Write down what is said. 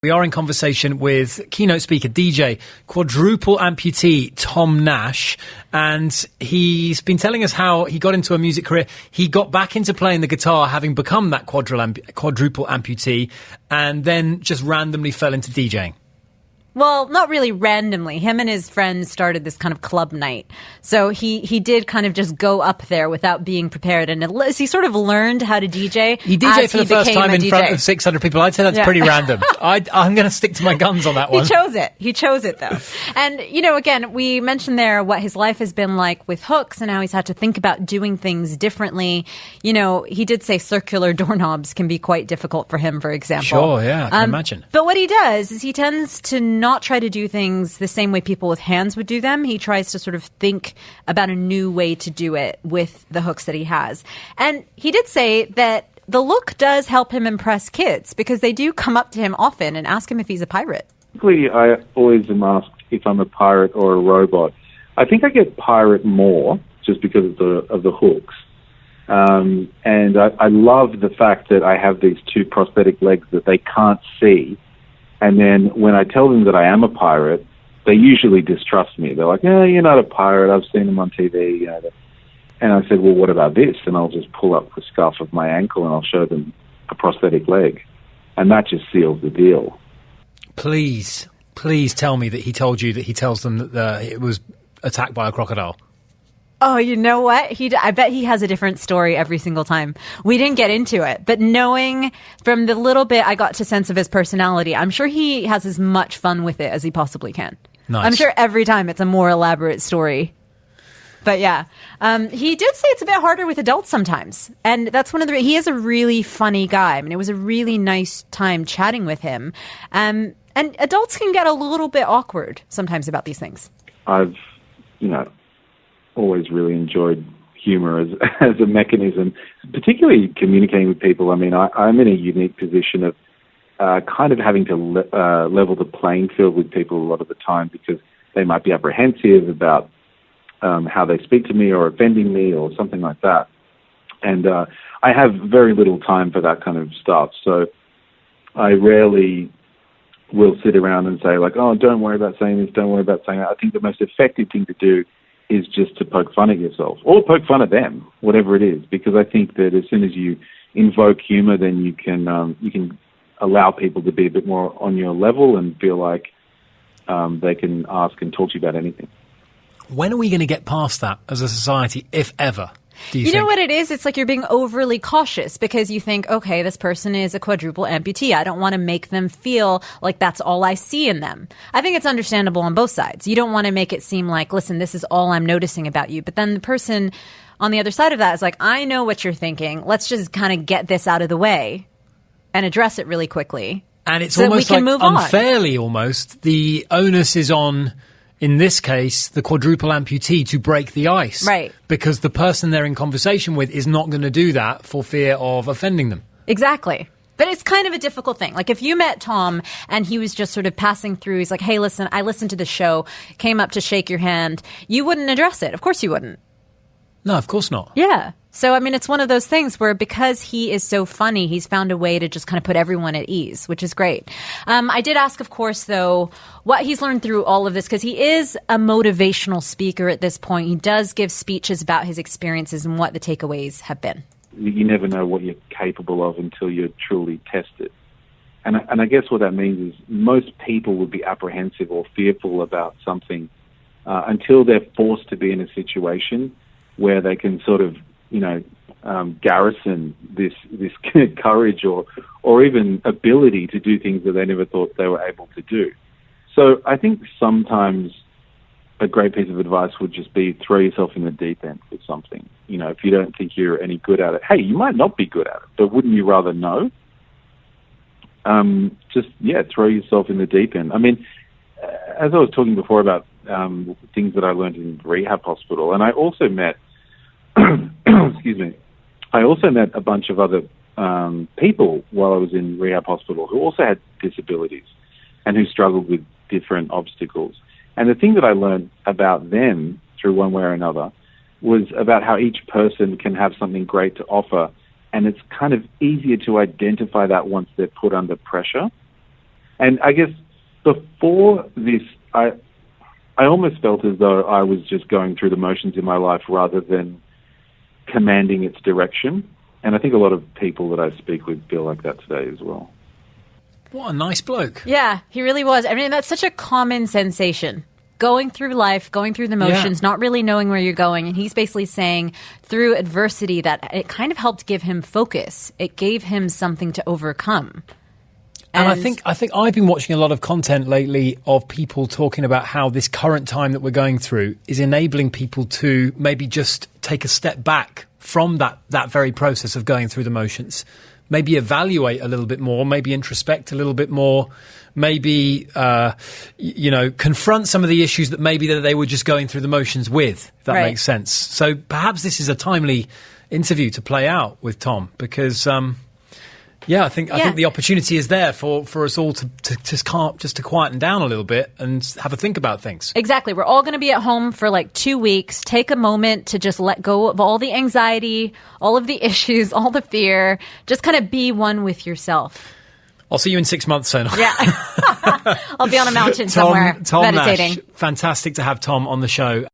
We are in conversation with keynote speaker, DJ, quadruple amputee Tom Nash, and he's been telling us how he got into a music career. He got back into playing the guitar, having become that quadruple amputee, and then just randomly fell into DJing. Well, not really randomly. Him and his friends started this kind of club night. So he did kind of just go up there without being prepared. And he sort of learned how to DJ. He DJed for the first time in front of 600 people. I'd say that's pretty random. I'm going to stick to my guns on that one. He chose it, though. And, you know, again, we mentioned there what his life has been like with hooks and how he's had to think about doing things differently. You know, he did say circular doorknobs can be quite difficult for him, for example. Sure, yeah, I can imagine. But what he does is he tends to not try to do things the same way people with hands would do them. He tries to sort of think about a new way to do it with the hooks that he has. And he did say that the look does help him impress kids because they do come up to him often and ask him if he's a pirate. Typically, I always am asked if I'm a pirate or a robot. I think I get pirate more just because of the hooks. And I love the fact that I have these two prosthetic legs that they can't see. And then when I tell them that I am a pirate, they usually distrust me. They're like, "No, you're not a pirate. I've seen them on TV." You know, and I said, "Well, what about this?" And I'll just pull up the scuff of my ankle and I'll show them a prosthetic leg. And that just seals the deal. Please tell me that he told you that he tells them that it was attacked by a crocodile. Oh, you know what? I bet he has a different story every single time. We didn't get into it, but knowing from the little bit I got to sense of his personality, I'm sure he has as much fun with it as he possibly can. Nice. I'm sure every time it's a more elaborate story. But yeah, he did say it's a bit harder with adults sometimes. And that's one of he is a really funny guy. I mean, it was a really nice time chatting with him. And adults can get a little bit awkward sometimes about these things. I've, always really enjoyed humor as a mechanism, particularly communicating with people. I mean, I'm in a unique position of kind of having to level the playing field with people a lot of the time because they might be apprehensive about how they speak to me or offending me or something like that. And I have very little time for that kind of stuff. So I rarely will sit around and say like, "Oh, don't worry about saying this, don't worry about saying that." I think the most effective thing to do is just to poke fun at yourself or poke fun at them, whatever it is, because I think that as soon as you invoke humor, then you can allow people to be a bit more on your level and feel like they can ask and talk to you about anything. When are we going to get past that as a society, if ever? You know what it is? It's like you're being overly cautious because you think, okay, this person is a quadruple amputee. I don't want to make them feel like that's all I see in them. I think it's understandable on both sides. You don't want to make it seem like, listen, this is all I'm noticing about you. But then the person on the other side of that is like, I know what you're thinking. Let's just kind of get this out of the way and address it really quickly. And it's almost like unfairly almost. The onus is on, in this case, the quadruple amputee to break the ice. Right. Because the person they're in conversation with is not going to do that for fear of offending them. Exactly. But it's kind of a difficult thing. Like if you met Tom and he was just sort of passing through, he's like, "Hey, listen, I listened to the show, came up to shake your hand," you wouldn't address it. Of course you wouldn't. No, of course not. Yeah. So, I mean, it's one of those things where because he is so funny, he's found a way to just kind of put everyone at ease, which is great. I did ask, of course, though, what he's learned through all of this, because he is a motivational speaker at this point. He does give speeches about his experiences and what the takeaways have been. You never know what you're capable of until you're truly tested. And I guess what that means is most people would be apprehensive or fearful about something until they're forced to be in a situation where they can sort of, garrison this courage or even ability to do things that they never thought they were able to do. So I think sometimes a great piece of advice would just be throw yourself in the deep end with something. If you don't think you're any good at it, hey, you might not be good at it, but wouldn't you rather know? Throw yourself in the deep end. I mean, as I was talking before about things that I learned in rehab hospital, and I also met I also met a bunch of other people while I was in rehab hospital who also had disabilities and who struggled with different obstacles. And the thing that I learned about them through one way or another was about how each person can have something great to offer, and it's kind of easier to identify that once they're put under pressure. And I guess before this, I almost felt as though I was just going through the motions in my life rather than commanding its direction. And I think a lot of people that I speak with feel like that today as well. What a nice bloke. Yeah, he really was. I mean, that's such a common sensation. Going through life, going through the motions, not really knowing where you're going. And he's basically saying through adversity that it kind of helped give him focus. It gave him something to overcome. And I think I've been watching a lot of content lately of people talking about how this current time that we're going through is enabling people to maybe just take a step back from that very process of going through the motions. Maybe evaluate a little bit more, maybe introspect a little bit more, maybe, confront some of the issues that maybe that they were just going through the motions with, if that makes sense. So perhaps this is a timely interview to play out with Tom because, I think the opportunity is there for us all to quieten down a little bit and have a think about things. Exactly. We're all going to be at home for like 2 weeks. Take a moment to just let go of all the anxiety, all of the issues, all the fear. Just kind of be one with yourself. I'll see you in 6 months, Sonal. Yeah. I'll be on a mountain somewhere Tom meditating. Nash, fantastic to have Tom on the show.